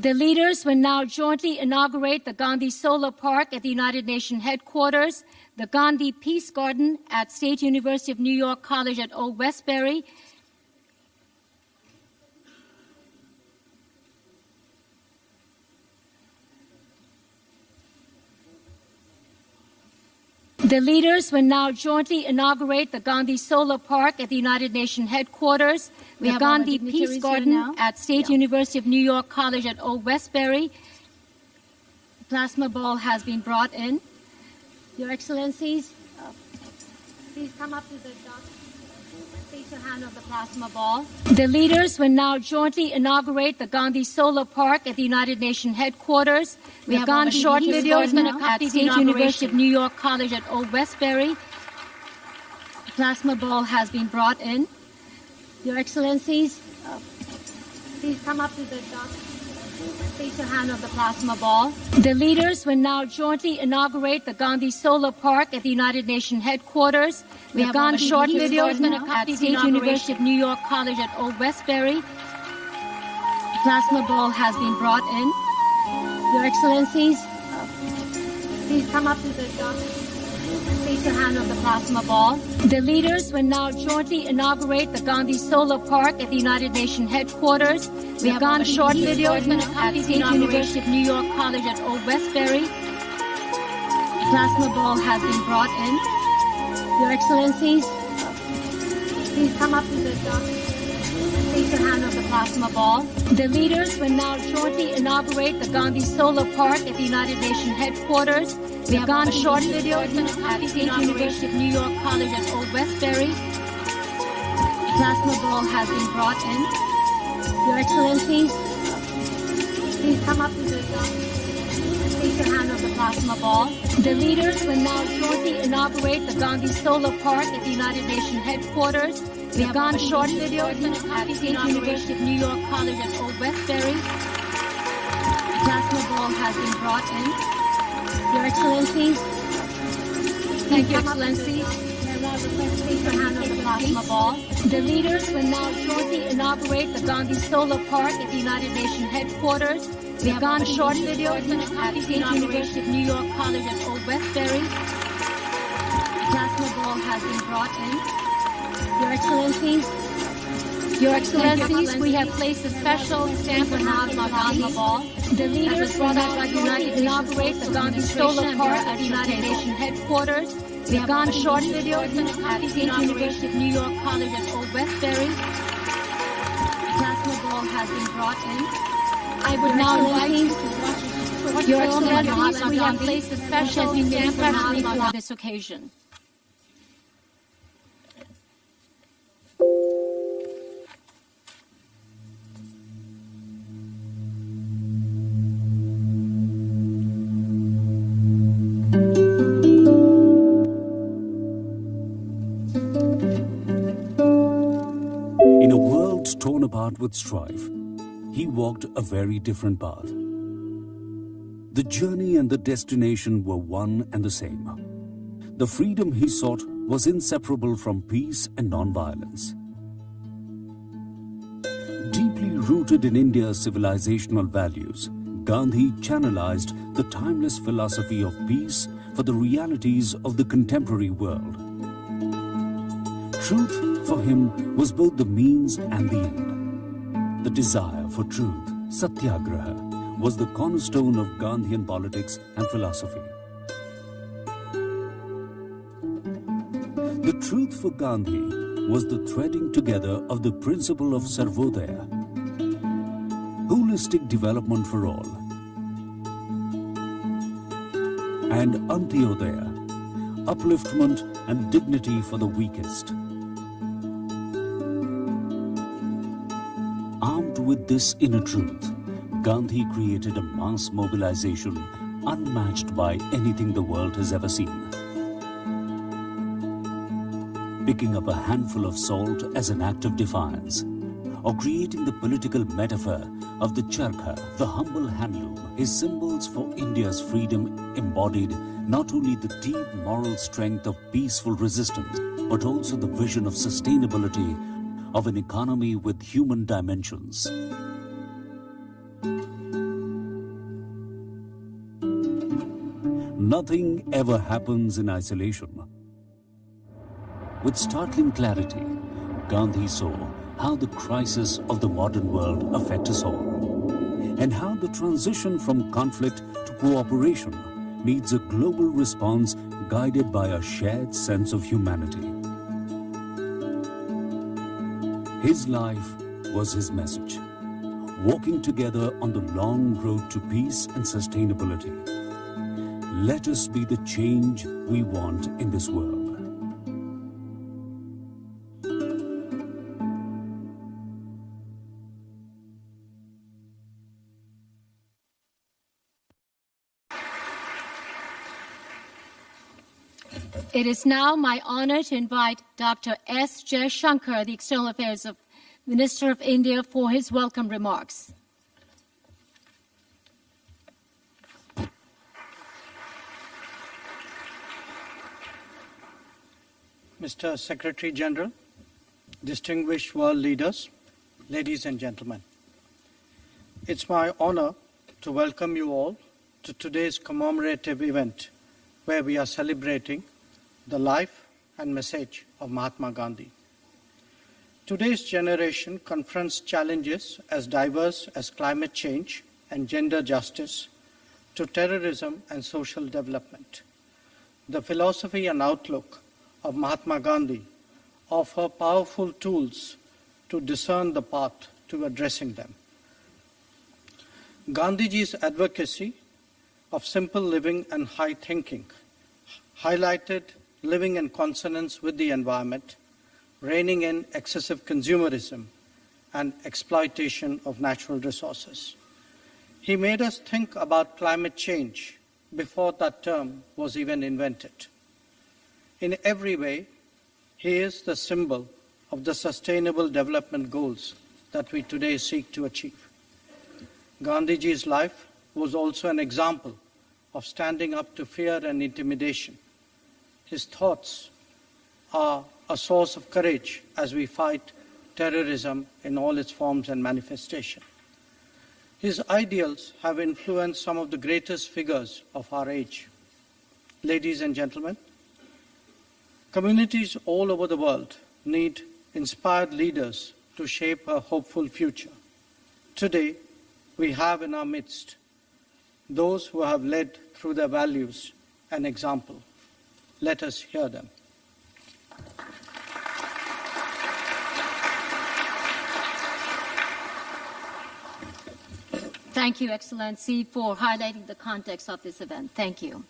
The leaders will now jointly inaugurate the Gandhi Solar Park at the United Nations headquarters, the Gandhi Peace Garden at State University of New York College at Old Westbury, The leaders will now jointly inaugurate the Gandhi Solar Park at the United Nations headquarters, the Gandhi Peace Garden at State University of New York College at Old Westbury. The plasma ball has been brought in. Your Excellencies, please come up to the dot. Place your hand on the plasma ball. The leaders will now jointly inaugurate the Gandhi Solar Park at the United Nations headquarters. We have a short video at State University of New York College at Old Westbury. The plasma ball has been brought in. Your Excellencies, please come up to the dot. Place your hand on the plasma ball. The leaders will now jointly inaugurate the Gandhi Solar Park at the United Nations headquarters. We have a short video at State University of New York College at Old Westbury. The plasma ball has been brought in. Your Excellencies, please come up to the dot. Place your hand on the plasma ball. The leaders will now jointly inaugurate the Gandhi Solar Park at the United Nations headquarters. We have a short video at State University of New York College at Old Westbury. The plasma ball has been brought in. Your Excellencies, please come up to the dot. Place your hand on the plasma ball. The leaders will now jointly inaugurate the Gandhi Solar Park at the United Nations headquarters. We have a short video at State University of New York College at Old Westbury. The plasma ball has been brought in. Your Excellencies, please come up to the dot. Place your hand on the plasma ball. The leaders will now jointly inaugurate the Gandhi Solar Park at the United Nations headquarters. We have a short video at State University of New York College at Old Westbury. The plasma ball has been brought in. Your Excellencies, thank you, Excellencies. Place your hand on the plasma ball. The leaders will now jointly inaugurate the Gandhi Solar Park at the United Nations headquarters. We have a short video at State University of New York College at Old Westbury. The plasma ball has been brought in. Your Excellencies, we have placed a special stamp on the plasma ball. The leaders will now inaugurate the Gandhi Solar Park at the United Nations headquarters. We have a short video at State University of New York College at Old Westbury. The plasma ball has been brought in. I would now like you to watch Your Excellencies, we have placed a special stamp for this occasion. Torn apart with strife, he walked a very different path. The journey and the destination were one and the same. The freedom he sought was inseparable from peace and non-violence. Deeply rooted in India's civilizational values, Gandhi channelized the timeless philosophy of peace for the realities of the contemporary world. Truth for him was both the means and the end. The desire for truth, satyagraha, was the cornerstone of Gandhian politics and philosophy. The truth for Gandhi was the threading together of the principle of Sarvodaya, holistic development for all, and Antyodaya, upliftment and dignity for the weakest. Armed with this inner truth, Gandhi created a mass mobilization unmatched by anything the world has ever seen. Picking up a handful of salt as an act of defiance, or creating the political metaphor of the charkha, the humble handloom, his symbols for India's freedom embodied not only the deep moral strength of peaceful resistance, but also the vision of sustainability of an economy with human dimensions. Nothing ever happens in isolation. With startling clarity, Gandhi saw how the crisis of the modern world affects us all, and how the transition from conflict to cooperation needs a global response guided by a shared sense of humanity. His life was his message, walking together on the long road to peace and sustainability. Let us be the change we want in this world. It is now my honor to invite Dr. S. Jaishankar, the External Affairs Minister of India, for his welcome remarks. Mr. Secretary General, distinguished world leaders, ladies and gentlemen, it's my honor to welcome you all to today's commemorative event where we are celebrating the life and message of Mahatma Gandhi. Today's generation confronts challenges as diverse as climate change and gender justice to terrorism and social development. The philosophy and outlook of Mahatma Gandhi offer powerful tools to discern the path to addressing them. Gandhiji's advocacy of simple living and high thinking highlighted living in consonance with the environment, reining in excessive consumerism and exploitation of natural resources. He made us think about climate change before that term was even invented. In every way, he is the symbol of the sustainable development goals that we today seek to achieve. Gandhiji's life was also an example of standing up to fear and intimidation. His thoughts are a source of courage as we fight terrorism in all its forms and manifestation. His ideals have influenced some of the greatest figures of our age. Ladies and gentlemen, communities all over the world need inspired leaders to shape a hopeful future. Today, we have in our midst those who have led through their values and example. Let us hear them. Thank you, Excellency, for highlighting the context of this event. Thank you.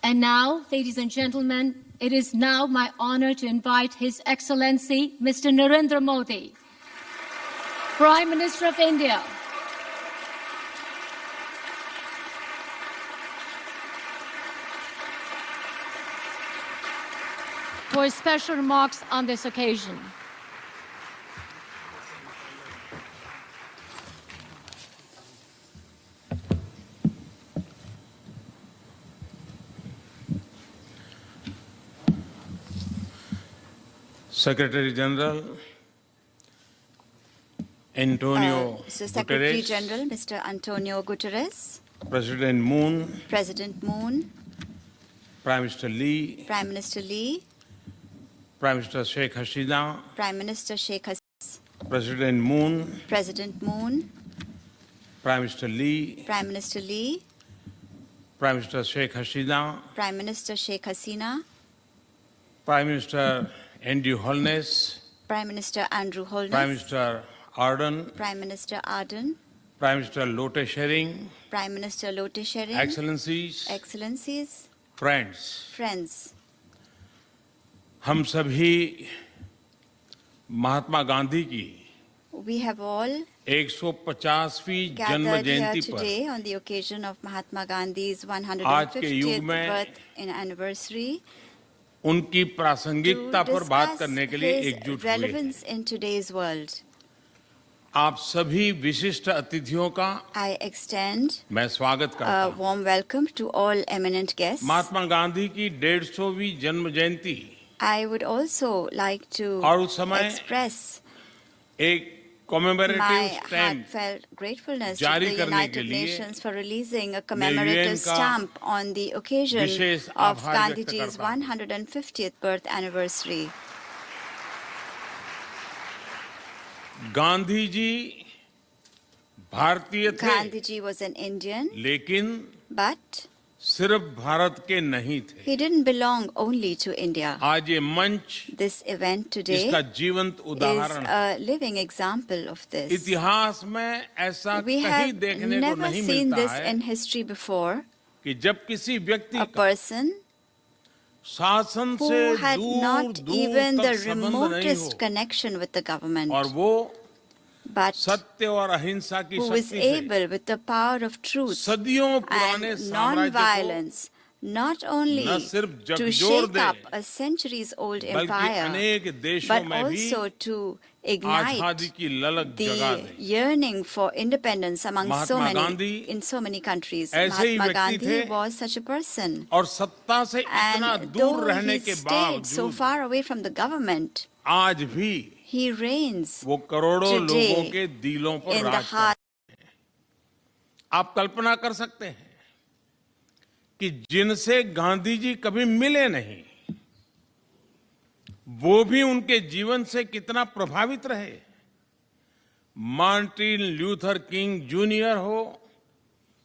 And now, ladies and gentlemen, it is now my honor to invite His Excellency, Mr. Narendra Modi, Prime Minister of India, for his special remarks on this occasion. Secretary General Antonio Mr. Secretary Guterres, General, Mr. Antonio Guterres, President Moon, President Moon, Prime Minister Lee, Prime Minister Lee, Prime Minister Sheikh Hasina, Prime Minister Sheikh Hasina, President Moon, President Moon, Prime Minister Lee, Prime Minister Lee, Prime Minister Sheikh Hasina, Prime Minister Sheikh Hasina, Prime Minister Andrew Holness, Prime Minister Andrew Holness, Prime Minister Ardern, Prime Minister Ardern, Prime Minister Lotte Schering, Prime Minister Lotte Schering, Excellencies, Excellencies, friends, friends, हम सभी महात्मा गांधी की we have all 150वीं जन्म gathered here जयंती पर today on the occasion of Mahatma Gandhi's आज के युग 150th में birth anniversary उनकी to प्रासंगिकता पर बात discuss करने के लिए his एकजुट हुए हैं। relevance in today's world. आप सभी विशिष्ट अतिथियों का I extend मैं स्वागत करता a हूँ। warm welcome to all eminent guests. Mahatma Gandhi की 150वीं जन्म जयंती I would also like to और उस समय express एक commemorative my stamp heartfelt gratefulness to जारी the करने के United लिए Nations for releasing a मैं commemorative UN का stamp on the occasion wishes of आभार व्यक्त Gandhiji's करता हूं। 150th birth anniversary. Gandhi ji भारतीय थे, Gandhiji was an Indian, लेकिन but सिर्फ भारत के नहीं थे। he didn't belong only to India. आज ये मंच This event today इसका जीवंत is उदाहरण है। a living example of this. इतिहास में ऐसा We कहीं have देखने को never नहीं seen मिलता this है in history before. कि जब किसी व्यक्ति A का person शासन who से had दूर not दूर even the तक संबंध नहीं remotest हो connection with the government, और वो but सत्य और अहिंसा की who was शक्ति से able, with the power of truth सदियों पुराने and साम्राज्य को non-violence, not only न सिर्फ to झकझोर shake they, up a centuries-old बल्कि empire, अनेक देशों but में भी also to आजादी ignite की ललक जगा the they. yearning for independence among Mahatma in so many countries. ऐसे ही Mahatma व्यक्ति Gandhi थे was such a person. और सत्ता से इतना And दूर though रहने he के stayed so बावजूद far away from the government, आज भी he reigns वो करोड़ों today लोगों के दिलों पर in the राज heart. करते हैं। आप कल्पना कर सकते हैं कि जिनसे गांधी जी कभी मिले नहीं, वो भी उनके जीवन से कितना प्रभावित रहे। मार्टिन ल्यूथर किंग जूनियर हो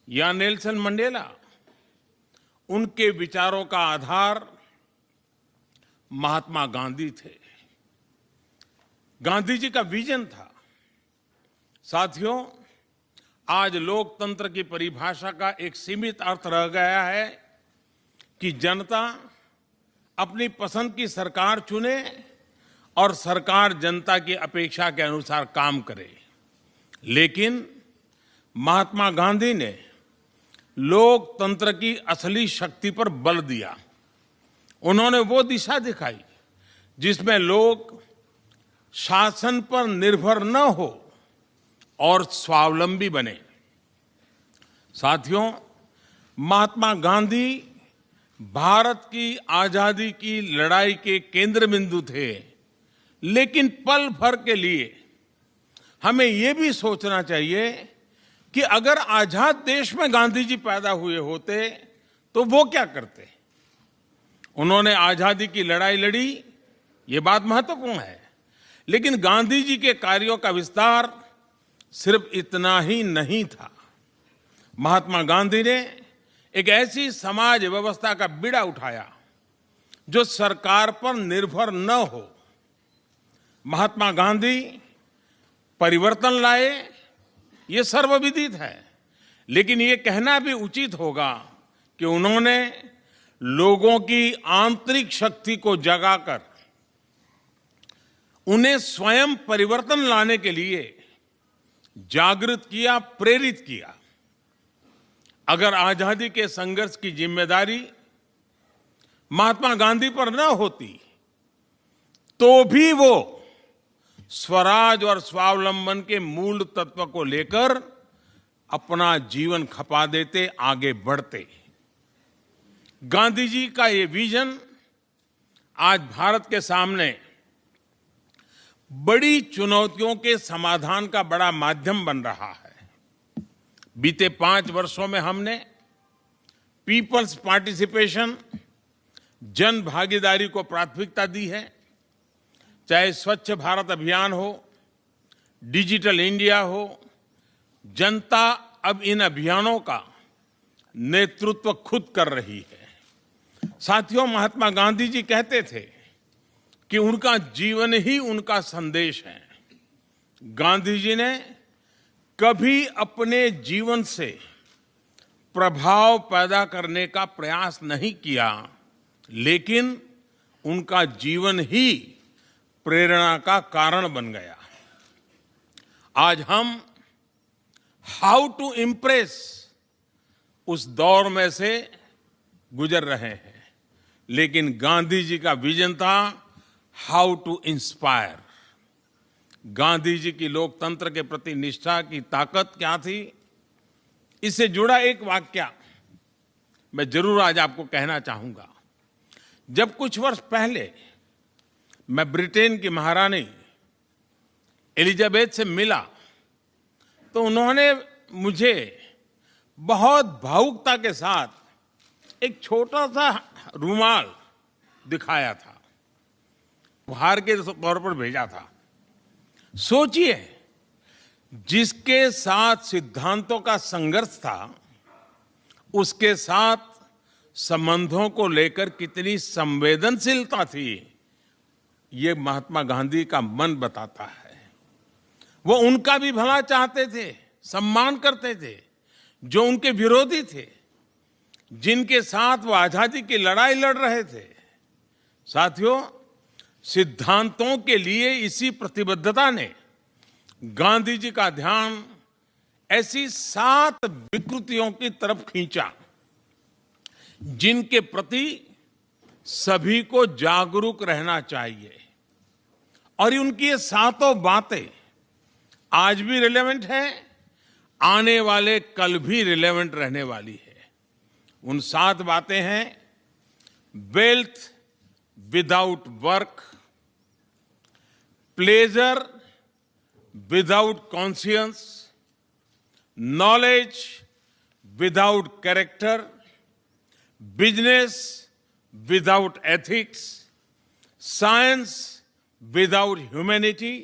या नेल्सन मंडेला, उनके विचारों का आधार महात्मा गांधी थे। गांधी जी का विजन था। साथियों, आज लोकतंत्र की परिभाषा का एक सीमित अर्थ रह गया है कि जनता अपनी पसंद की सरकार चुने और सरकार जनता की अपेक्षा के अनुसार काम करे। लेकिन महात्मा गांधी ने लोकतंत्र की असली शक्ति पर बल दिया। उन्होंने वो दिशा दिखाई जिसमें लोग शासन पर निर्भर न हो और स्वावलंबी बने। साथियों, महात्मा गांधी भारत की आजादी की लड़ाई के केंद्र बिंदु थे, लेकिन पल भर के लिए हमें यह भी सोचना चाहिए कि अगर आजाद देश में गांधी जी पैदा हुए होते तो वो क्या करते। उन्होंने आजादी की लड़ाई लड़ी, ये बात महत्वपूर्ण है, लेकिन गांधी जी के कार्यों का विस्तार सिर्फ इतना ही नहीं था। महात्मा गांधी ने एक ऐसी समाज व्यवस्था का बीड़ा उठाया जो सरकार पर निर्भर न हो। महात्मा गांधी परिवर्तन लाए, ये सर्वविदित है, लेकिन ये कहना भी उचित होगा कि उन्होंने लोगों की आंतरिक शक्ति को जगाकर उन्हें स्वयं परिवर्तन लाने के लिए जागृत किया, प्रेरित किया। अगर आजादी के संघर्ष की जिम्मेदारी महात्मा गांधी पर न होती तो भी वो स्वराज और स्वावलंबन के मूल तत्व को लेकर अपना जीवन खपा देते, आगे बढ़ते। गांधी जी का ये विजन आज भारत के सामने बड़ी चुनौतियों के समाधान का बड़ा माध्यम बन रहा है। बीते 5 वर्षों में हमने पीपल्स पार्टिसिपेशन, जन भागीदारी को प्राथमिकता दी है। चाहे स्वच्छ भारत अभियान हो, डिजिटल इंडिया हो, जनता अब इन अभियानों का नेतृत्व खुद कर रही है। साथियों, महात्मा गांधी जी कहते थे कि उनका जीवन ही उनका संदेश है। गांधी जी ने कभी अपने जीवन से प्रभाव पैदा करने का प्रयास नहीं किया, लेकिन उनका जीवन ही प्रेरणा का कारण बन गया। आज हम हाउ टू इम्प्रेस उस दौर में से गुजर रहे हैं, लेकिन गांधी जी का विजन था how to inspire. Gandhi ji की लोकतंत्र के प्रति निष्ठा की ताकत क्या थी, इससे जुड़ा एक वाक्य मैं जरूर आज आपको कहना चाहूंगा। जब कुछ वर्ष पहले मैं ब्रिटेन की महारानी एलिजाबेथ से मिला तो उन्होंने मुझे बहुत भावुकता के साथ एक छोटा सा रुमाल दिखाया था, उपहार के तौर पर भेजा था। सोचिए, जिसके साथ सिद्धांतों का संघर्ष था, उसके साथ संबंधों को लेकर कितनी संवेदनशीलता थी, ये महात्मा गांधी का मन बताता है। वो उनका भी भला चाहते थे, सम्मान करते थे, जो उनके विरोधी थे, जिनके साथ वो आजादी की लड़ाई लड़ रहे थे। साथियों, सिद्धांतों के लिए इसी प्रतिबद्धता ने गांधी जी का ध्यान ऐसी 7 विकृतियों की तरफ खींचा, जिनके प्रति सभी को जागरूक रहना चाहिए। और उनकी ये 7 बातें आज भी रिलेवेंट है, आने वाले कल भी रिलेवेंट रहने वाली है। उन 7 बातें हैं: wealth without work, pleasure without conscience, knowledge without character, business without ethics, science without humanity,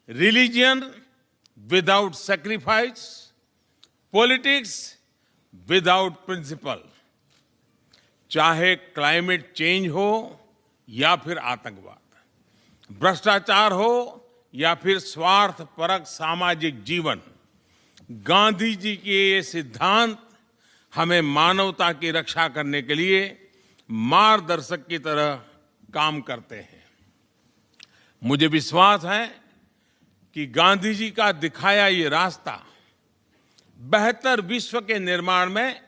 religion without sacrifice, politics without principle. चाहे क्लाइमेट चेंज हो या फिर आतंकवाद, भ्रष्टाचार हो या फिर स्वार्थपरक सामाजिक जीवन, गांधी जी के ये सिद्धांत हमें मानवता की रक्षा करने के लिए मार्गदर्शक की तरह काम करते हैं। मुझे विश्वास है कि गांधी जी का दिखाया ये रास्ता बेहतर विश्व के निर्माण में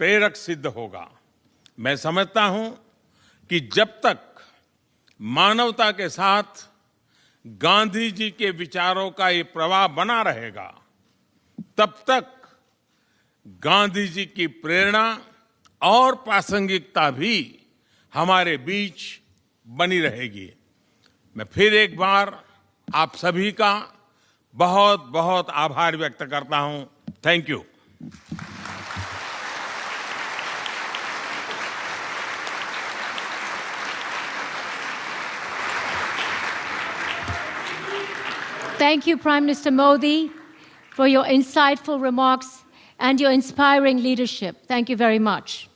प्रेरक सिद्ध होगा। मैं समझता हूं कि जब तक मानवता के साथ गांधी जी के विचारों का ये प्रवाह बना रहेगा, तब तक गांधी जी की प्रेरणा और प्रासंगिकता भी हमारे बीच बनी रहेगी। मैं फिर एक बार आप सभी का बहुत बहुत आभार व्यक्त करता हूं। Thank you. Thank you, Prime Minister Modi, for your insightful remarks and your inspiring leadership. Thank you very much.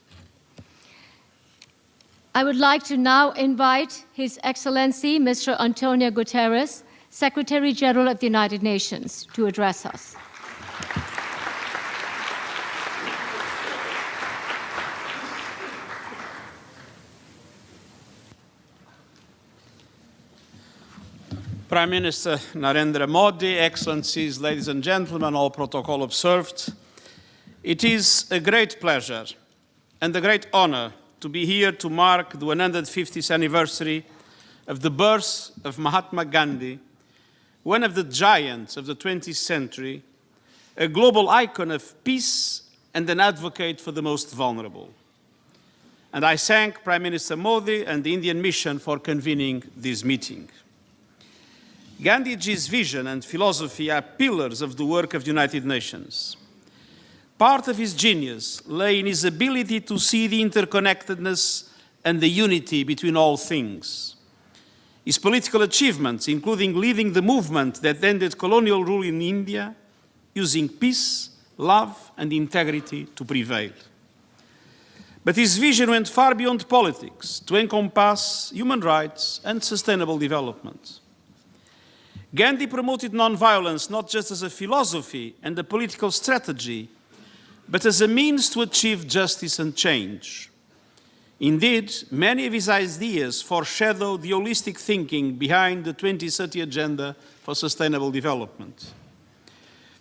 I would like to now invite His Excellency, Mr. Antonio Guterres, Secretary General of the United Nations, to address us. Prime Minister Narendra Modi, Excellencies, ladies and gentlemen, all protocol observed, it is a great pleasure and a great honor to be here to mark the 150th anniversary of the birth of Mahatma Gandhi, one of the giants of the 20th century, a global icon of peace and an advocate for the most vulnerable. And I thank Prime Minister Modi and the Indian mission for convening this meeting. Gandhi's vision and philosophy are pillars of the work of the United Nations. Part of his genius lay in his ability to see the interconnectedness and the unity between all things. His political achievements, including leading the movement that ended colonial rule in India, using peace, love, and integrity to prevail. But his vision went far beyond politics to encompass human rights and sustainable development. Gandhi promoted nonviolence not just as a philosophy and a political strategy, but as a means to achieve justice and change. Indeed, many of his ideas foreshadow the holistic thinking behind the 2030 Agenda for Sustainable Development.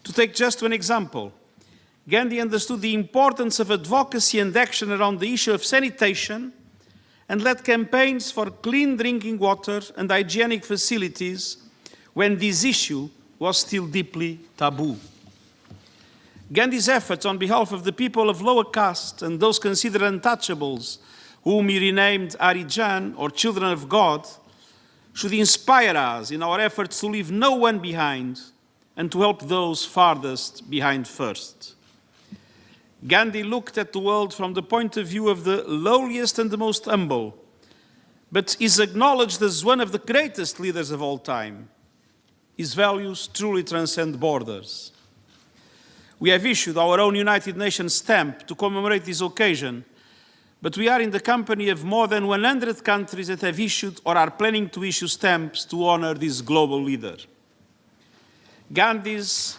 To take just one example, Gandhi understood the importance of advocacy and action around the issue of sanitation and led campaigns for clean drinking water and hygienic facilities when this issue was still deeply taboo. Gandhi's efforts on behalf of the people of lower caste and those considered untouchables, whom he renamed Harijan, or Children of God, should inspire us in our efforts to leave no one behind and to help those farthest behind first. Gandhi looked at the world from the point of view of the lowliest and the most humble, but is acknowledged as one of the greatest leaders of all time. His values truly transcend borders. We have issued our own United Nations stamp to commemorate this occasion, but we are in the company of more than 100 countries that have issued or are planning to issue stamps to honor this global leader. Gandhi's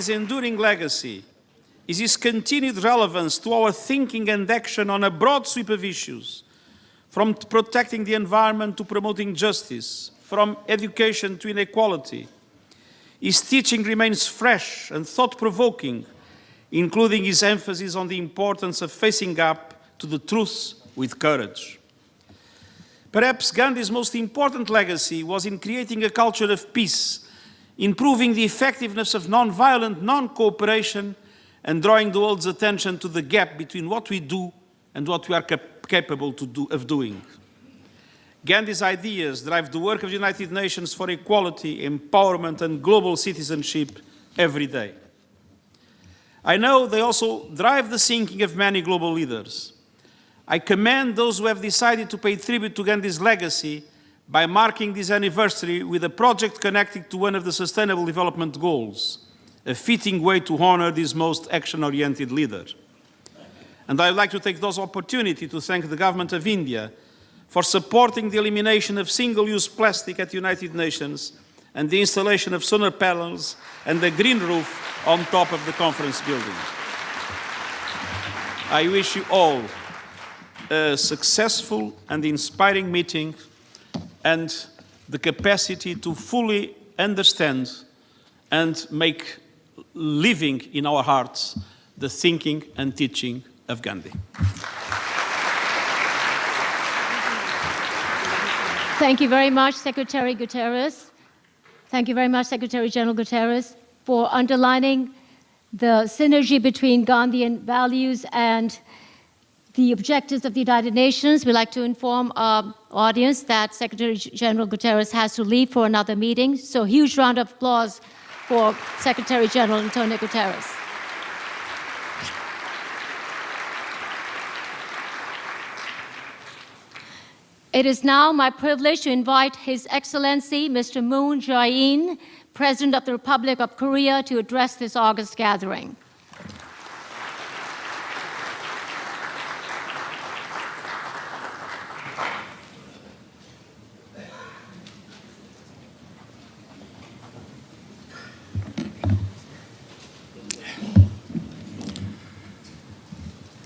enduring legacy is his continued relevance to our thinking and action on a broad sweep of issues, from protecting the environment to promoting justice, from education to inequality. His teaching remains fresh and thought-provoking, including his emphasis on the importance of facing up to the truth with courage. Perhaps Gandhi's most important legacy was in creating a culture of peace, improving the effectiveness of non-violent non-cooperation, and drawing the world's attention to the gap between what we do and what we are capable of doing. Gandhi's ideas drive the work of the United Nations for equality, empowerment, and global citizenship every day. I know they also drive the thinking of many global leaders. I commend those who have decided to pay tribute to Gandhi's legacy by marking this anniversary with a project connected to one of the Sustainable Development Goals, a fitting way to honor this most action-oriented leader. And I would like to take this opportunity to thank the Government of India for supporting the elimination of single-use plastic at the United Nations and the installation of solar panels and a green roof on top of the conference building. I wish you all a successful and inspiring meeting and the capacity to fully understand and make living in our hearts the thinking and teaching of Gandhi. Thank you very much, Secretary Guterres. Thank you very much, Secretary General Guterres, for underlining the synergy between Gandhian values and the objectives of the United Nations. We'd like to inform our audience that Secretary General Guterres has to leave for another meeting. So a huge round of applause for Secretary General Antonio Guterres. It is now my privilege to invite His Excellency Mr. Moon Jae-in, President of the Republic of Korea, to address this August gathering.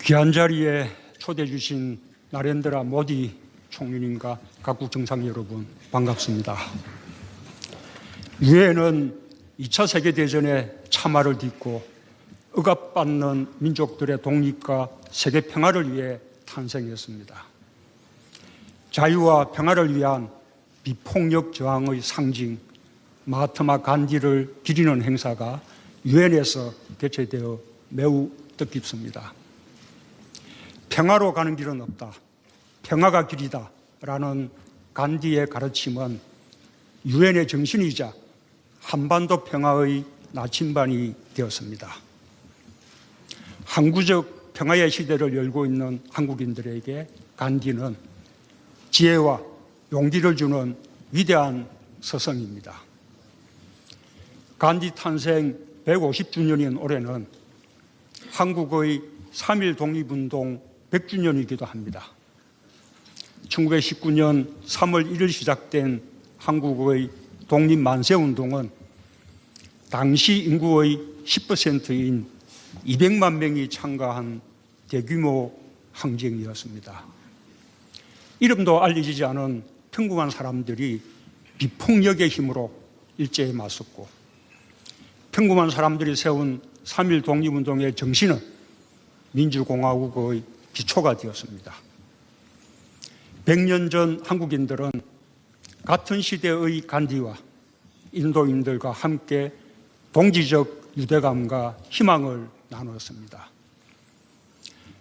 귀한 자리에 초대해 주신 나렌드라 모디 총리님과 각국 정상 여러분 반갑습니다. 유엔은 2차 세계대전에 참화를 딛고 억압받는 민족들의 독립과 세계 평화를 위해 탄생했습니다. 자유와 평화를 위한 비폭력 저항의 상징 마하트마 간디를 기리는 행사가 유엔에서 개최되어 매우 뜻깊습니다. 평화로 가는 길은 없다. 평화가 길이다. 라는 간디의 가르침은 유엔의 정신이자 한반도 평화의 나침반이 되었습니다. 항구적 평화의 시대를 열고 있는 한국인들에게 간디는 지혜와 용기를 주는 위대한 스승입니다. 간디 탄생 150주년인 올해는 한국의 3.1 독립운동 100주년이기도 합니다. 1919년 3월 1일 시작된 한국의 독립만세운동은 당시 인구의 10%인 200만 명이 참가한 대규모 항쟁이었습니다. 이름도 알려지지 않은 평범한 사람들이 비폭력의 힘으로 일제에 맞섰고 평범한 사람들이 세운 3.1 독립운동의 정신은 민주공화국의 기초가 되었습니다. 100년 전 한국인들은 같은 시대의 간디와 인도인들과 함께 동지적 유대감과 희망을 나누었습니다.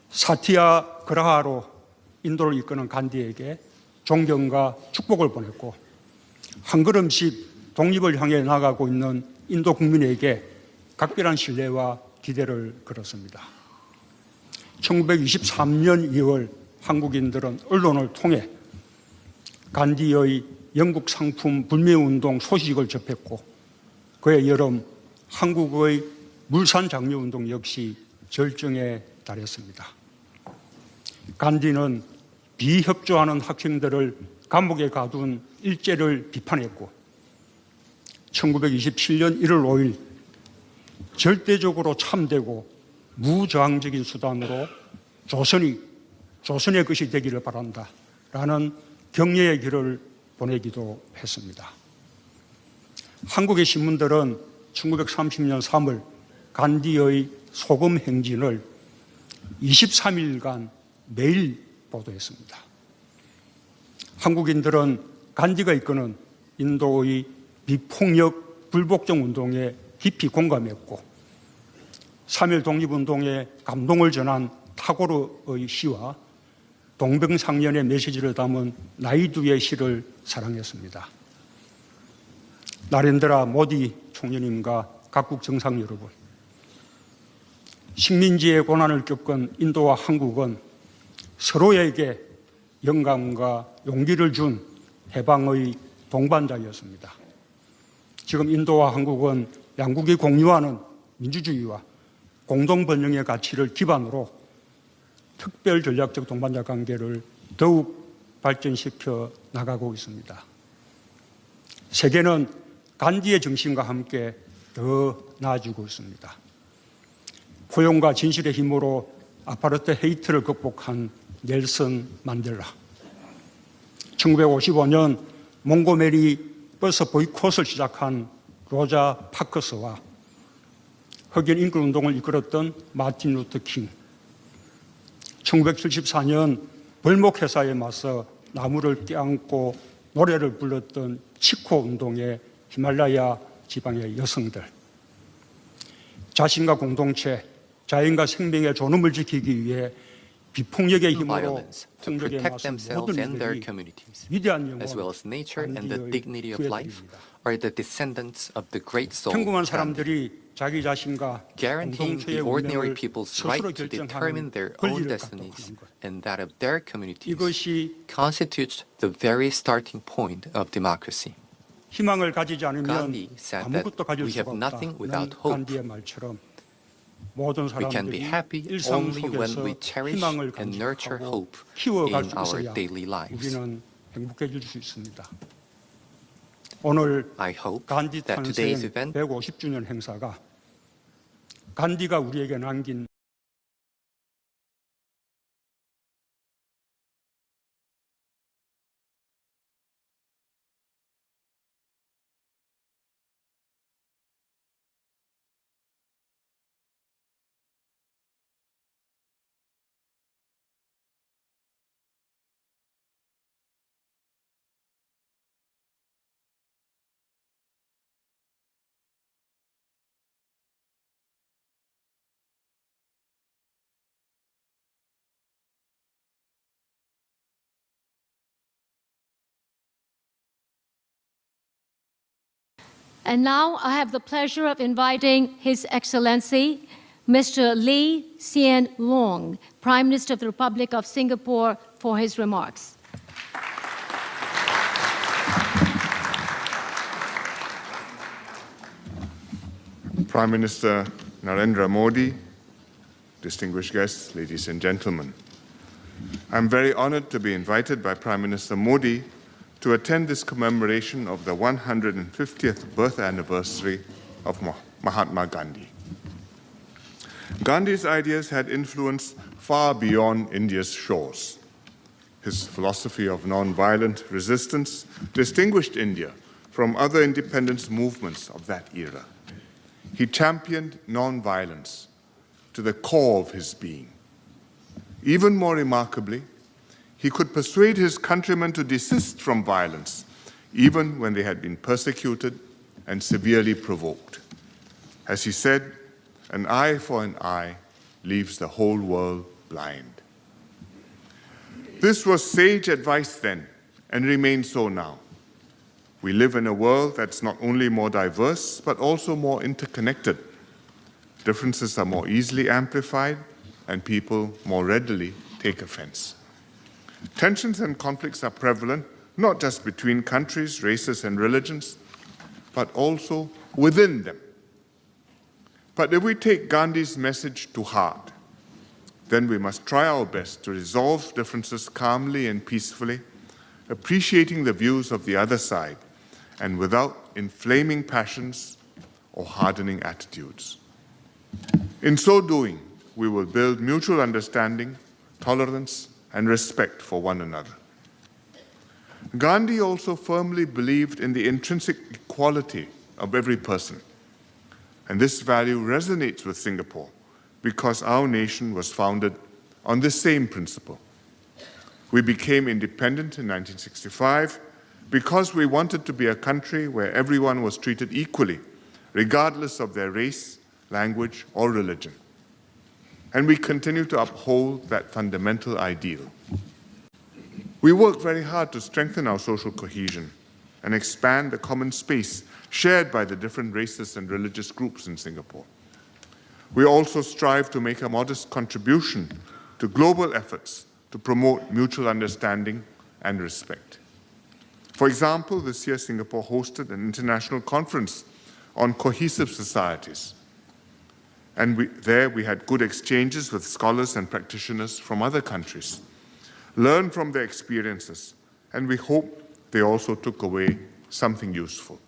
사티아 그라하로 인도를 이끄는 간디에게 존경과 축복을 보냈고 한 걸음씩 독립을 향해 나아가고 있는 인도 국민에게 각별한 신뢰와 기대를 걸었습니다. 1923년 2월 한국인들은 언론을 통해 간디의 영국 상품 불매운동 소식을 접했고 그해 여름 한국의 물산장려운동 역시 절정에 달했습니다. 간디는 비협조하는 학생들을 감옥에 가둔 일제를 비판했고 1927년 1월 5일 절대적으로 참되고 무저항적인 수단으로 조선의 것이 되기를 바란다라는 격려의 글을 보내기도 했습니다. 한국의 신문들은 1930년 3월 간디의 소금 행진을 23일간 매일 보도했습니다. 한국인들은 간디가 이끄는 인도의 비폭력 불복종 운동에 깊이 공감했고 3.1 독립운동에 감동을 전한 타고르의 시와 동병상련의 메시지를 담은 나이두의 시를 사랑했습니다. 나렌드라 모디 총리님과 각국 정상 여러분, 식민지의 고난을 겪은 인도와 한국은 서로에게 영감과 용기를 준 해방의 동반자였습니다. 지금 인도와 한국은 양국이 공유하는 민주주의와 공동번영의 가치를 기반으로 특별 전략적 동반자 관계를 더욱 발전시켜 나가고 있습니다. 세계는 간디의 정신과 함께 더 나아지고 있습니다. 포용과 진실의 힘으로 아파르트헤이트를 극복한 넬슨 만델라, 1955년 몽고메리 버스 보이콧을 시작한 로자 파커스와 흑인 인권운동을 이끌었던 마틴 루터 킹, 1974년 벌목회사에 맞서 나무를 떼안고 노래를 불렀던 치코 운동의 히말라야 지방의 여성들, 자신과 공동체, 자연과 생명의 존엄을 지키기 위해 비폭력의 힘으로 폭력에 맞선 모든 이들이 위대한 영혼 간디의 후예들입니다. 평범한 사람들이 자기 자신과 공동체의 운명을 스스로 결정하는 권리를 갖도록 하는 것, 이것이 희망을 가지지 않으면 아무것도 가질 수가 없다는 간디의 말처럼 모든 사람들이 일상 속에서 희망을 간직하고 키워갈 수 있어야 우리는 행복해질 수 있습니다. 오늘 간디 탄생 150주년 행사가 간디가 우리에게 남긴 And now I have the pleasure of inviting His Excellency, Mr. Hsien Loong, Prime Minister of the Republic of Singapore, for his remarks. Prime Minister Narendra Modi, distinguished guests, ladies and gentlemen, I'm very honored to be invited by Prime Minister Modi to attend this commemoration of the 150th birth anniversary of Mahatma Gandhi. Gandhi's ideas had influence far beyond India's shores. His philosophy of non-violent resistance distinguished India from other independence movements of that era. He championed non-violence to the core of his being. Even more remarkably, he could persuade his countrymen to desist from violence, even when they had been persecuted and severely provoked. As he said, an eye for an eye leaves the whole world blind. This was sage advice then and remains so now. We live in a world that's not only more diverse, but also more interconnected. Differences are more easily amplified, and people more readily take offense. Tensions and conflicts are prevalent, not just between countries, races, and religions, but also within them. But if we take Gandhi's message to heart, then we must try our best to resolve differences calmly and peacefully, appreciating the views of the other side, and without inflaming passions or hardening attitudes. In so doing, we will build mutual understanding, tolerance, and respect for one another. Gandhi also firmly believed in the intrinsic equality of every person, and this value resonates with Singapore because our nation was founded on this same principle. We became independent in 1965 because we wanted to be a country where everyone was treated equally, regardless of their race, language, or religion. And we continue to uphold that fundamental ideal. We work very hard to strengthen our social cohesion and expand the common space shared by the different races and religious groups in Singapore. We also strive to make a modest contribution to global efforts to promote mutual understanding and respect. For example, this year Singapore hosted an international conference on cohesive societies. And there we had good exchanges with scholars and practitioners from other countries, learned from their experiences, and we hope they also took away something useful.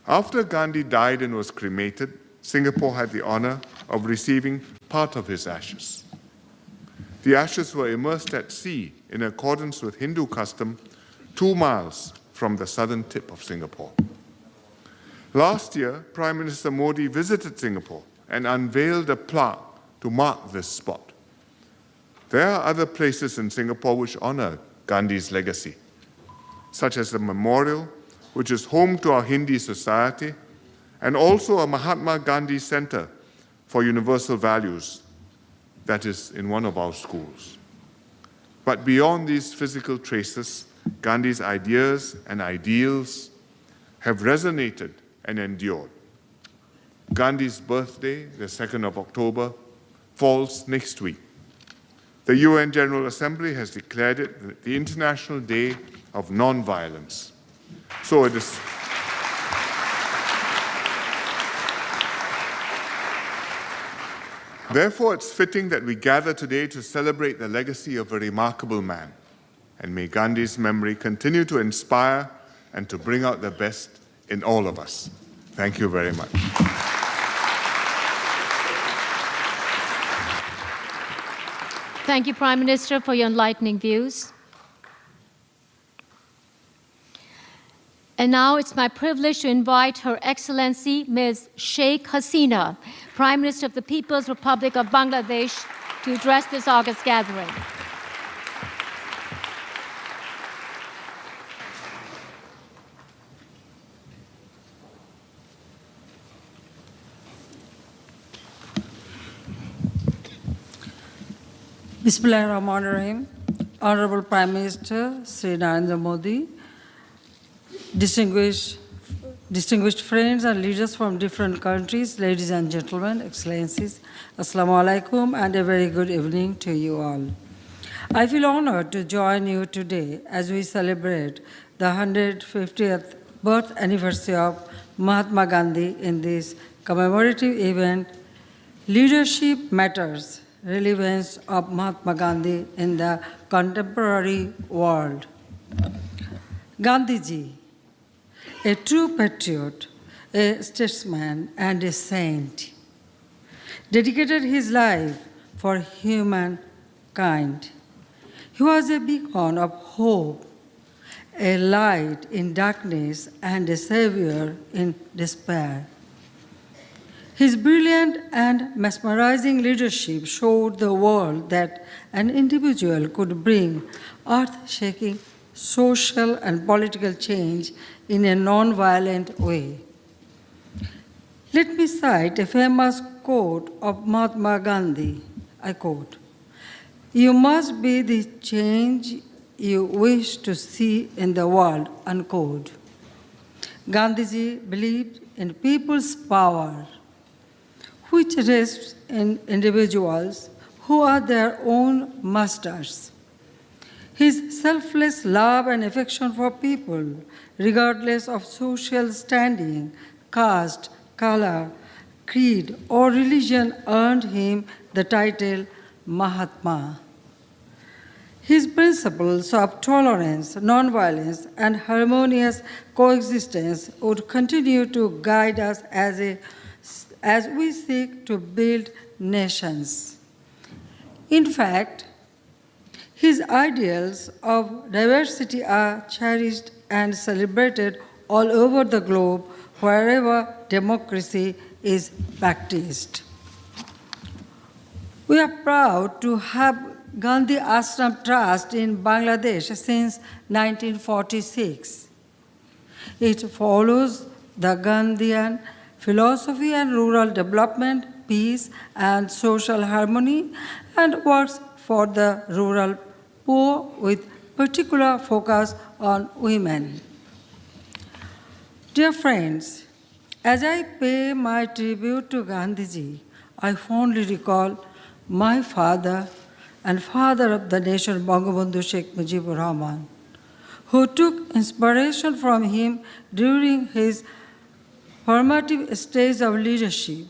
After Gandhi died and was cremated, Singapore had the honor of receiving part of his ashes. The ashes were immersed at sea in accordance with Hindu custom 2 miles from the southern tip of Singapore. Last year, Prime Minister Modi visited Singapore and unveiled a plaque to mark this spot. There are other places in Singapore which honor Gandhi's legacy, such as the memorial, which is home to our Hindi society, and also a Mahatma Gandhi Center for Universal Values that is in one of our schools. But beyond these physical traces, Gandhi's ideas and ideals have resonated and endured. Gandhi's birthday, the 2nd of October, falls next week. The UN General Assembly has declared it the International Day of Non-Violence. So it is therefore, it's fitting that we gather today to celebrate the legacy of a remarkable man. And may Gandhi's memory continue to inspire and to bring out the best in all of us. Thank you very much. Thank you, Prime Minister, for your enlightening views. And now it's my privilege to invite Her Excellency Ms. Sheikh Hasina, Prime Minister of the People's Republic of Bangladesh, to address this August gathering. Bismillahirrahmanirrahim. Honorable Prime Minister Sri Narendra Modi, distinguished friends and leaders from different countries, ladies and gentlemen, excellencies, Assalamu alaikum, and a very good evening to you all. I feel honored to join you today as we celebrate the 150th birth anniversary of Mahatma Gandhi in this commemorative event, Leadership Matters, Relevance of Mahatma Gandhi in the Contemporary World. Gandhiji, a true patriot, a statesman, and a saint, dedicated his life for humankind. He was a beacon of hope, a light in darkness, and a savior in despair. His brilliant and mesmerizing leadership showed the world that an individual could bring earth-shaking social and political change in a non-violent way. Let me cite a famous quote of Mahatma Gandhi. I quote, You must be the change you wish to see in the world, unquote. Gandhiji believed in people's power, which rests in individuals who are their own masters. His selfless love and affection for people, regardless of social standing, caste, color, creed, or religion, earned him the title Mahatma. His principles of tolerance, nonviolence, and harmonious coexistence would continue to guide us as we seek to build nations. In fact, his ideals of diversity are cherished and celebrated all over the globe wherever democracy is practiced. We are proud to have Gandhi Ashram Trust in Bangladesh since 1946. It follows the Gandhian philosophy and rural development, peace, and social harmony, and works for the rural poor with particular focus on women. Dear friends, as I pay my tribute to Gandhiji, I fondly recall my father and father of the nation, Bangabandhu Sheikh Mujibur Rahman, who took inspiration from him during his formative stage of leadership.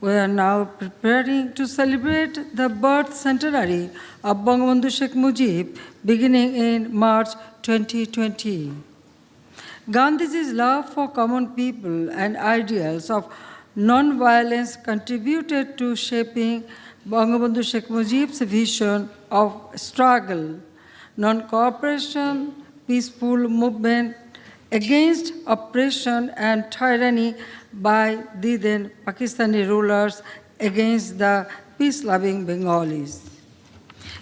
We are now preparing to celebrate the birth centenary of Bangabandhu Sheikh Mujib beginning in March 2020. Gandhiji's love for common people and ideals of non-violence contributed to shaping Bangabandhu Sheikh Mujib's vision of struggle, non-cooperation, peaceful movement against oppression and tyranny by the then Pakistani rulers against the peace-loving Bengalis.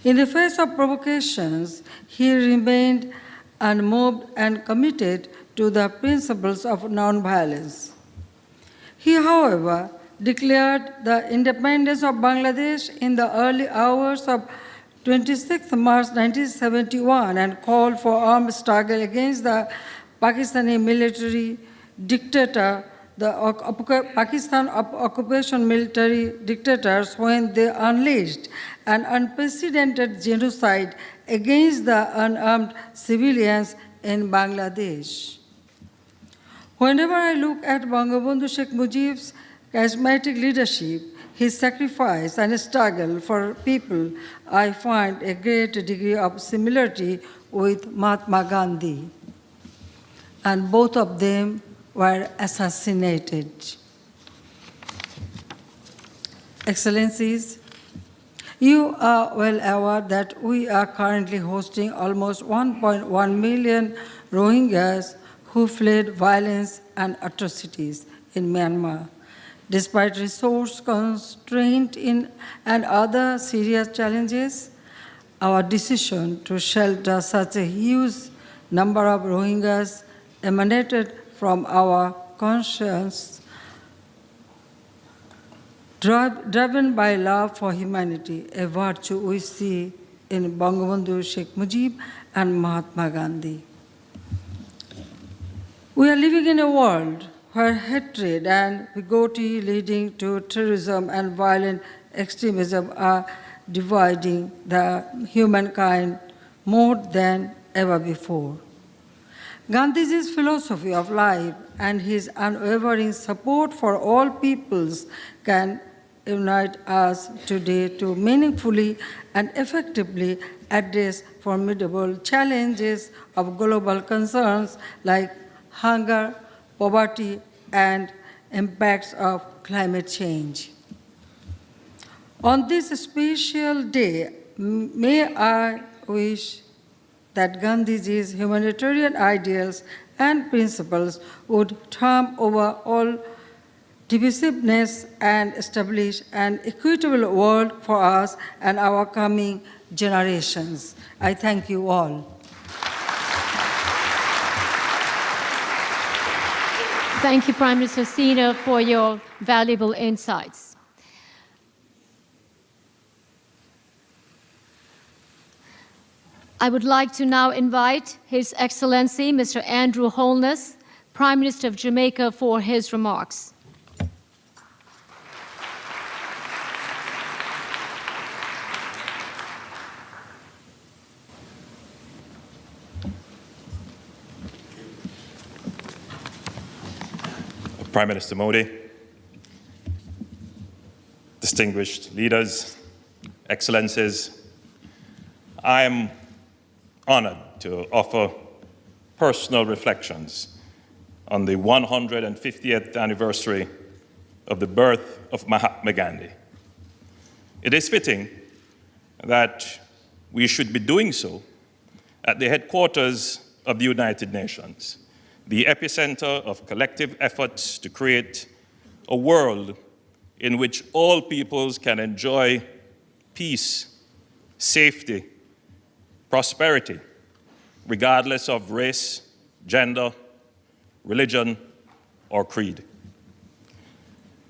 In the face of provocations, he remained unmoved and committed to the principles of nonviolence. He, however, declared the independence of Bangladesh in the early hours of 26 March 1971 and called for armed struggle against the Pakistani military dictator, the Pakistan occupation military dictators, when they unleashed an unprecedented genocide against the unarmed civilians in Bangladesh. Whenever I look at Bangabandhu Sheikh Mujib's charismatic leadership, his sacrifice and struggle for people, I find a great degree of similarity with Mahatma Gandhi. And both of them were assassinated. Excellencies, you are well aware that we are currently hosting almost 1.1 million Rohingyas who fled violence and atrocities in Myanmar. Despite resource constraint and other serious challenges, our decision to shelter such a huge number of Rohingyas emanated from our conscience, driven by love for humanity, a virtue we see in Bangabandhu Sheikh Mujib and Mahatma Gandhi. We are living in a world where hatred and bigotry leading to terrorism and violent extremism are dividing the humankind more than ever before. Gandhiji's philosophy of life and his unwavering support for all peoples can unite us today to meaningfully and effectively address formidable challenges of global concerns like hunger, poverty, and impacts of climate change. On this special day, may I wish that Gandhiji's humanitarian ideals and principles would trump over all divisiveness and establish an equitable world for us and our coming generations. I thank you all. Thank you, Prime Minister Hasina, for your valuable insights. I would like to now invite His Excellency, Mr. Andrew Holness, Prime Minister of Jamaica, for his remarks. Prime Minister Modi, distinguished leaders, excellencies, I am honored to offer personal reflections on the 150th anniversary of the birth of Mahatma Gandhi. It is fitting that we should be doing so at the headquarters of the United Nations, the epicenter of collective efforts to create a world in which all peoples can enjoy peace, safety, prosperity, regardless of race, gender, religion, or creed.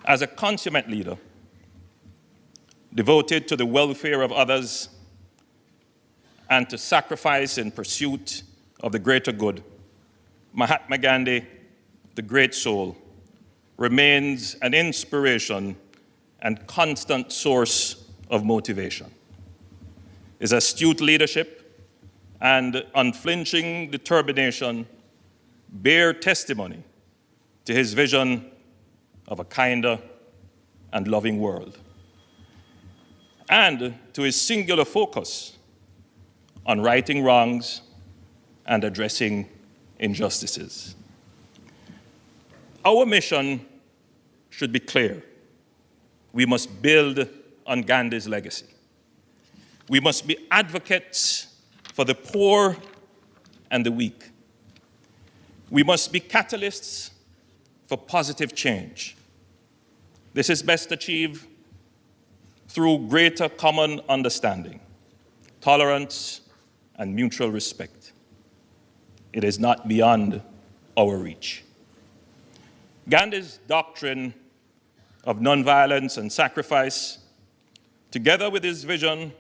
As a consummate leader, devoted to the welfare of others and to sacrifice in pursuit of the greater good, Mahatma Gandhi, the great soul, remains an inspiration and constant source of motivation. His astute leadership and unflinching determination bear testimony to his vision of a kinder and loving world, and to his singular focus on righting wrongs and addressing injustices. Our mission should be clear. We must build on Gandhi's legacy. We must be advocates for the poor and the weak. We must be catalysts for positive change. This is best achieved through greater common understanding, tolerance, and mutual respect. It is not beyond our reach. Gandhi's doctrine of nonviolence and sacrifice, together with his vision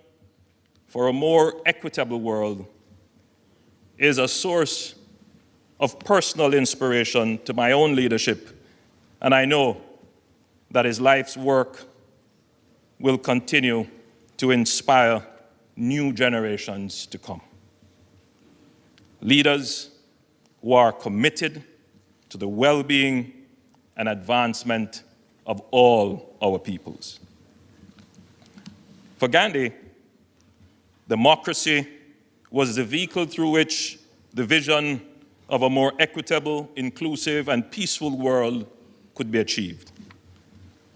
for a more equitable world, is a source of personal inspiration to my own leadership, and I know that his life's work will continue to inspire new generations to come. Leaders who are committed to the well-being and advancement of all our peoples. For Gandhi, democracy was the vehicle through which the vision of a more equitable, inclusive, and peaceful world could be achieved.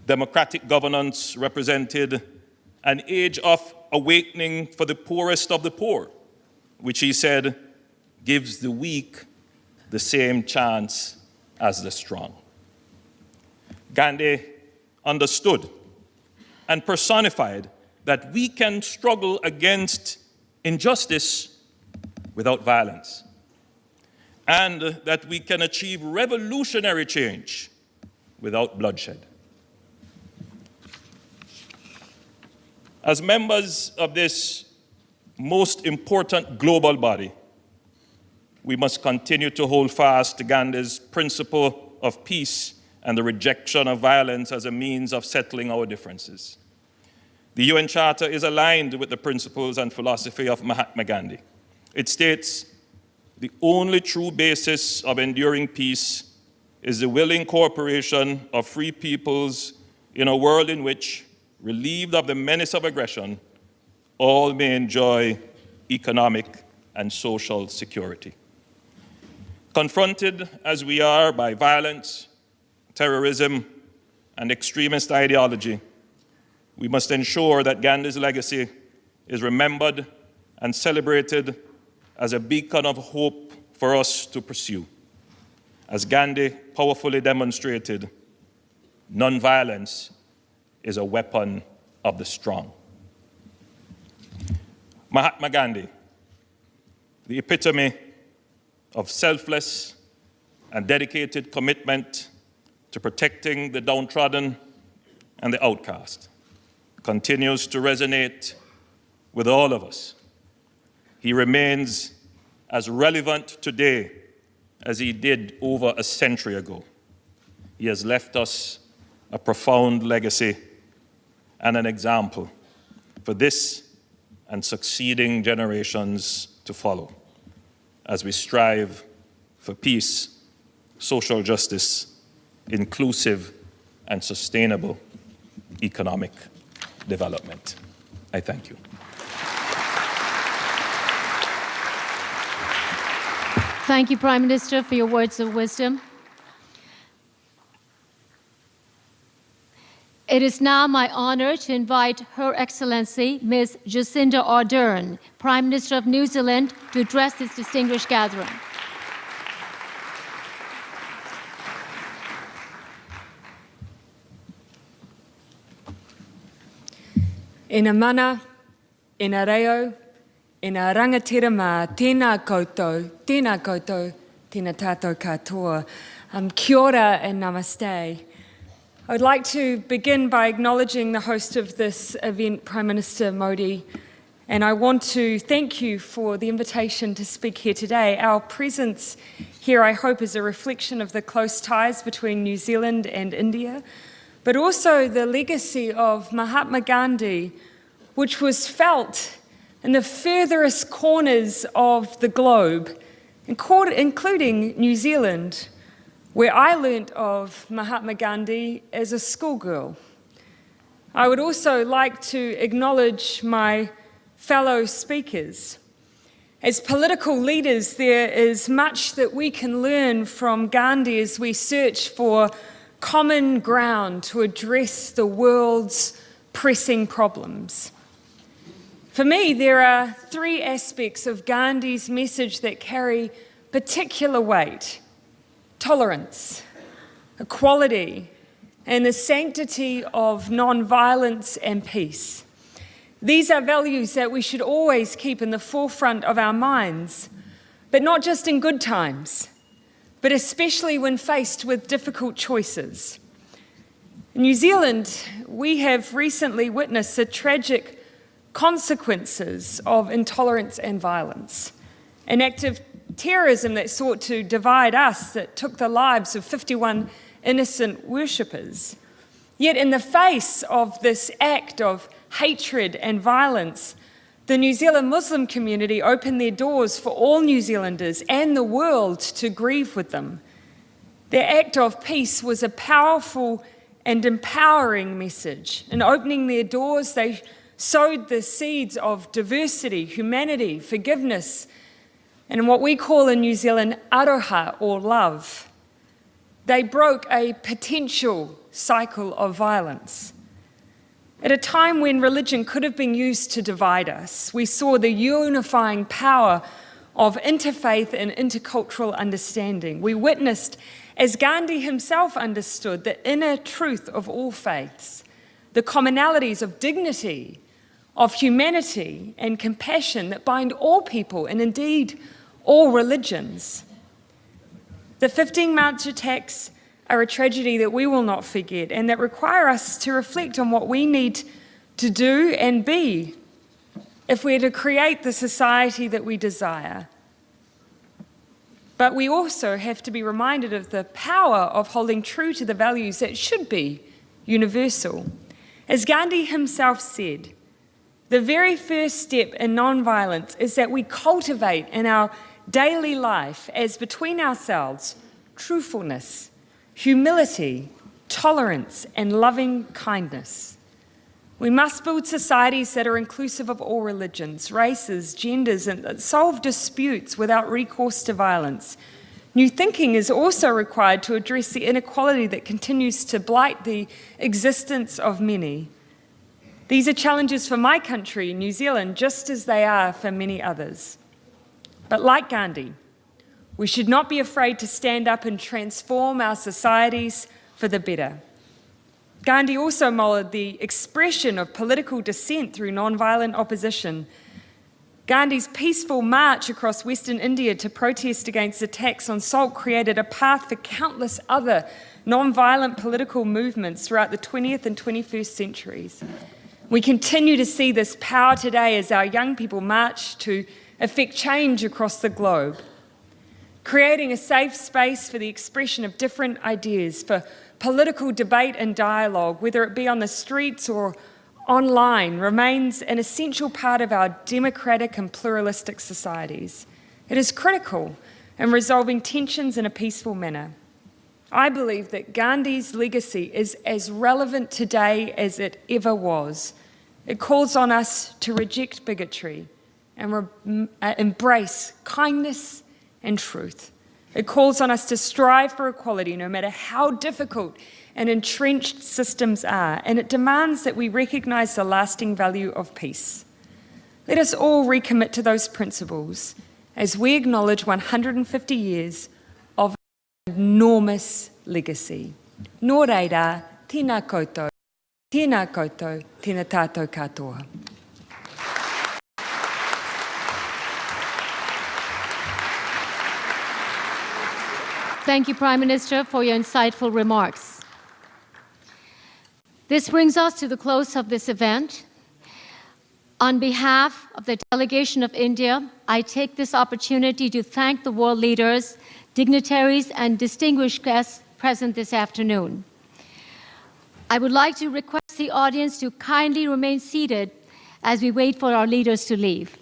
Democratic governance represented an age of awakening for the poorest of the poor, which he said gives the weak the same chance as the strong. Gandhi understood and personified that we can struggle against injustice without violence, and that we can achieve revolutionary change without bloodshed. As members of this most important global body, we must continue to hold fast to Gandhi's principle of peace and the rejection of violence as a means of settling our differences. The UN Charter is aligned with the principles and philosophy of Mahatma Gandhi. It states, the only true basis of enduring peace is the willing cooperation of free peoples in a world in which, relieved of the menace of aggression, all may enjoy economic and social security. Confronted as we are by violence, terrorism, and extremist ideology, we must ensure that Gandhi's legacy is remembered and celebrated as a beacon of hope for us to pursue. As Gandhi powerfully demonstrated, nonviolence is a weapon of the strong. Mahatma Gandhi, the epitome of selfless and dedicated commitment to protecting the downtrodden and the outcast, continues to resonate with all of us. he remains as relevant today as he did over a century ago. He has left us a profound legacy and an example for this and succeeding generations to follow as we strive for peace, social justice, inclusive and sustainable economic development. I thank you. Thank you, Prime Minister, for your words of wisdom. It is now my honor to invite Her Excellency, Ms. Jacinda Ardern, Prime Minister of New Zealand, to address this distinguished gathering. Ina mana, ina reo, ina rangatira mā, tēnā koutou, tēnā tātou katoa. Kia ora and namaste. I would like to begin by acknowledging the host of this event, Prime Minister Modi, and I want to thank you for the invitation to speak here today. Our presence here, I hope, is a reflection of the close ties between New Zealand and India, but also the legacy of Mahatma Gandhi, which was felt in the furthest corners of the globe, including New Zealand, where I learnt of Mahatma Gandhi as a schoolgirl. I would also like to acknowledge my fellow speakers. As political leaders, there is much that we can learn from Gandhi as we search for common ground to address the world's pressing problems. For me, there are three aspects of Gandhi's message that carry particular weight: tolerance, equality, and the sanctity of non-violence and peace. These are values that we should always keep in the forefront of our minds, but not just in good times, but especially when faced with difficult choices. In New Zealand, we have recently witnessed the tragic consequences of intolerance and violence, an act of terrorism that sought to divide us, that took the lives of 51 innocent worshippers. Yet in the face of this act of hatred and violence, the New Zealand Muslim community opened their doors for all New Zealanders and the world to grieve with them. Their act of peace was a powerful and empowering message. In opening their doors, they sowed the seeds of diversity, humanity, forgiveness, and what we call in New Zealand, aroha, or love. They broke a potential cycle of violence. At a time when religion could have been used to divide us, we saw the unifying power of interfaith and intercultural understanding. We witnessed, as Gandhi himself understood, the inner truth of all faiths, the commonalities of dignity, of humanity and compassion that bind all people and indeed all religions. The 15 March attacks are a tragedy that we will not forget and that require us to reflect on what we need to do and be if we're to create the society that we desire. But we also have to be reminded of the power of holding true to the values that should be universal. As Gandhi himself said, the very first step in non-violence is that we cultivate in our daily life, as between ourselves, truthfulness, humility, tolerance, and loving kindness. We must build societies that are inclusive of all religions, races, genders, and that solve disputes without recourse to violence. New thinking is also required to address the inequality that continues to blight the existence of many. These are challenges for my country, New Zealand, just as they are for many others. But like Gandhi, we should not be afraid to stand up and transform our societies for the better. Gandhi also modeled the expression of political dissent through non-violent opposition. Gandhi's peaceful march across Western India to protest against attacks on salt created a path for countless other non-violent political movements throughout the 20th and 21st centuries. We continue to see this power today as our young people march to affect change across the globe. Creating a safe space for the expression of different ideas, for political debate and dialogue, whether it be on the streets or online, remains an essential part of our democratic and pluralistic societies. It is critical in resolving tensions in a peaceful manner. I believe that Gandhi's legacy is as relevant today as it ever was. It calls on us to reject bigotry and embrace kindness and truth. It calls on us to strive for equality no matter how difficult and entrenched systems are, and it demands that we recognise the lasting value of peace. Let us all recommit to those principles as we acknowledge 150 years of enormous legacy. Nō reira, tēnā koutou, tēnā tātou katoa. Thank you, Prime Minister, for your insightful remarks. This brings us to the close of this event. On behalf of the delegation of India, I take this opportunity to thank the world leaders, dignitaries, and distinguished guests present this afternoon. I would like to request the audience to kindly remain seated as we wait for our leaders to leave.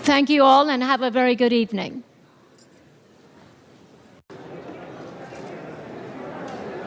Thank you all and have a very good evening.